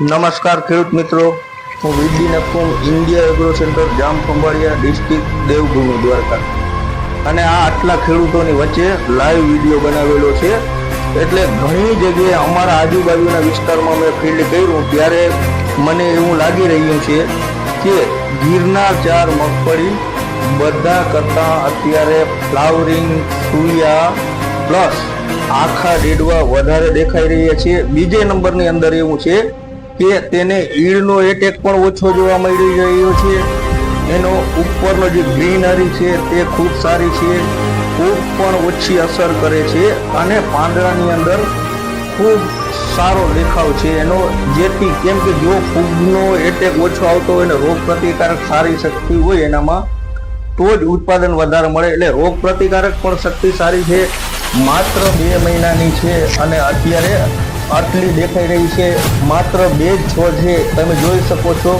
નમસ્કાર ખેડૂત મિત્રો, હું વીડી નકુમ ઇન્ડિયા એગ્રો સેન્ટર જામ ખંભાળિયા ડિસ્ટ્રિક્ટ દેવભૂમિ દ્વારકા અને આ આટલા ખેડૂતોની વચ્ચે લાઈવ વિડીયો બનાવેલો છે. એટલે ઘણી જગ્યાએ અમારા આજુબાજુના વિસ્તારમાં મેં ફિલ્ડ કર્યું ત્યારે મને એવું લાગી રહ્યું છે કે ગિરનાર 4 મગફળી બધા કરતાં અત્યારે ફ્લાવરિંગ સૂર્યા પ્લસ આખા ડેડવા વધારે દેખાઈ રહ્યા છે. બીજે નંબરની અંદર એવું છે કે તેને ઈળનો એટેક પણ ઓછો જોવા મળી રહ્યો છે. એનો ઉપરનો જે ગ્રીનરી છે તે ખૂબ સારી છે, ફૂગ પણ ઓછી અસર કરે છે અને પાંદડાની અંદર ખૂબ સારો દેખાવ છે એનો. જેથી કેમ કે જો ફૂગનો એટેક ઓછો આવતો હોય ને રોગ પ્રતિકારક સારી શક્તિ હોય એનામાં તો જ ઉત્પાદન વધારે મળે. એટલે રોગ પ્રતિકારક પણ શક્તિ સારી છે. માત્ર 2 મહિનાની છે અને અત્યારે આટલી દેખાઈ રહી છે. માત્ર 2 જ છોડ છે, તમે જોઈ શકો છો,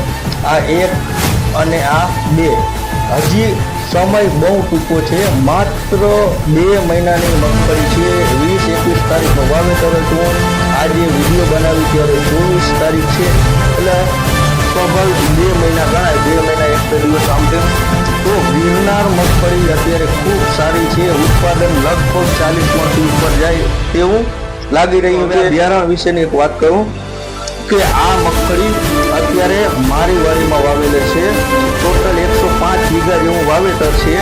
આ 1 અને આ 2. હજી સમય બહુ ટૂંકો છે. માત્ર 2 મહિનાની મગફળી છે. 20-21 તારીખનો વાવેતર હતું. આજે વિડીયો બનાવી ત્યારે 24 તારીખ છે. એટલે સ્વાભાવિક 2 મહિના ગણાય, 2 મહિના 1 દિવસ આમ તેમ. તો ગિરનાર મગફળી અત્યારે ખૂબ સારી છે. ઉત્પાદન લગભગ 40 મણથી ઉપર જાય તેવું લાગી રહ્યું છે. બિયારણ વિશેની એક વાત કરું કે આ મગફળી અત્યારે મારી વાડીમાં વાવેલી છે. ટોટલ 105 વીઘા જેવું વાવેતર છે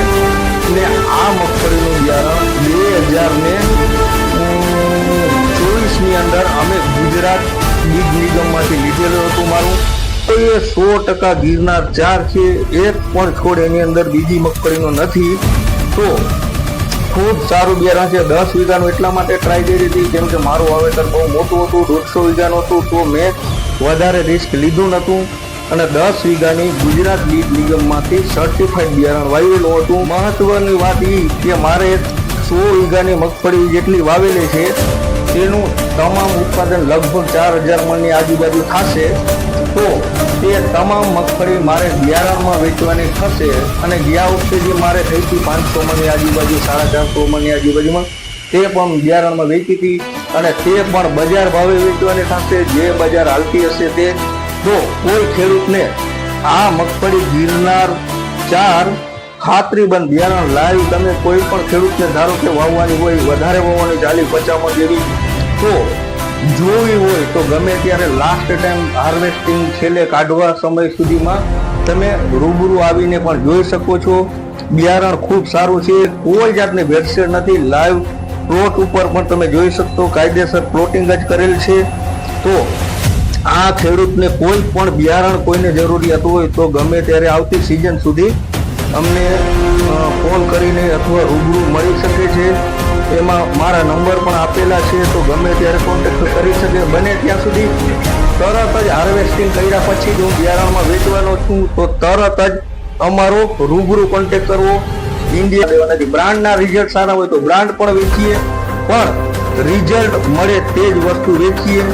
અને આ મગફળીનું બિયારણ 2024ની અંદર અમે ગુજરાત બીજ નિગમમાંથી લીધેલું હતું. મારું તો એ 100% ગિરનાર 4 છે. એક પણ છોડ એની અંદર બીજી મગફળીનો નથી. તો ખૂબ સારું બિયારણ છે. 10 વીઘાનું એટલા માટે ટ્રાય કરી હતી કેમ કે મારું વાવેતર બહુ મોટું હતું, 150 વીઘાનું હતું, તો મેં વધારે રિસ્ક લીધું નહોતું અને 10 વીઘાની ગુજરાત બીજ નિગમમાંથી સર્ટિફાઈડ બિયારણ વાવેલું હતું. મહત્વની વાત એ કે મારે 100 વીઘાની મગફળી જેટલી વાવેલી છે તેનું તમામ ઉત્પાદન લગભગ 4000 મણની આજુબાજુ થશે. તો તે તમામ મગફળી મારે બિયારણમાં વેચવાની થશે અને ગયા વખતે જે મારે થઈ હતી 500 મણની આજુબાજુ, 450 મણની આજુબાજુમાં, તે પણ બિયારણમાં વેચી હતી અને તે પણ બજાર ભાવે વેચવાની થશે, જે બજાર હાલતી હશે તે. તો કોઈ ખેડૂતને આ મગફળી ગિરનાર 4 ખાતરીબંધ બિયારણ લાવી તમે કોઈ પણ ખેડૂતને ધારો કે વાવવાની હોય, વધારે વાવવાની 40-50 મણ જેવી, તો જોવી હોય તો ગમે ત્યારે લાસ્ટ ટાઈમ હાર્વેસ્ટિંગ છેલ્લે કાઢવા સમય સુધીમાં તમે રૂબરૂ આવીને પણ જોઈ શકો છો. બિયારણ ખૂબ સારું છે, કોઈ જાતની ભેળસેળ નથી. લાઈવ પ્લોટ ઉપર પણ તમે જોઈ શકશો, કાયદેસર પ્લોટિંગ જ કરેલ છે. તો આ ખેડૂતને કોઈ પણ બિયારણ કોઈને જરૂરિયાત હોય તો ગમે ત્યારે આવતી સિઝન સુધી અમને ફોન કરીને અથવા રૂબરૂ મળી શકે છે. એમાં મારા નંબર પણ આપેલા છે, તો ગમે ત્યારે કોન્ટેક્ટ કરી શકે. બને ત્યાં સુધી તરત જ હાર્વેસ્ટિંગ કર્યા પછી જ હું બિયારણમાં વેચવાનો છું, તો તરત જ અમારો રૂબરૂ કોન્ટેક્ટ કરવો. ઇન્ડિયા દેવા નથી. બ્રાન્ડના રિઝલ્ટ સારા હોય તો બ્રાન્ડ પણ વેચીએ, પણ રિઝલ્ટ મળે તે જ વસ્તુ વેચીએ.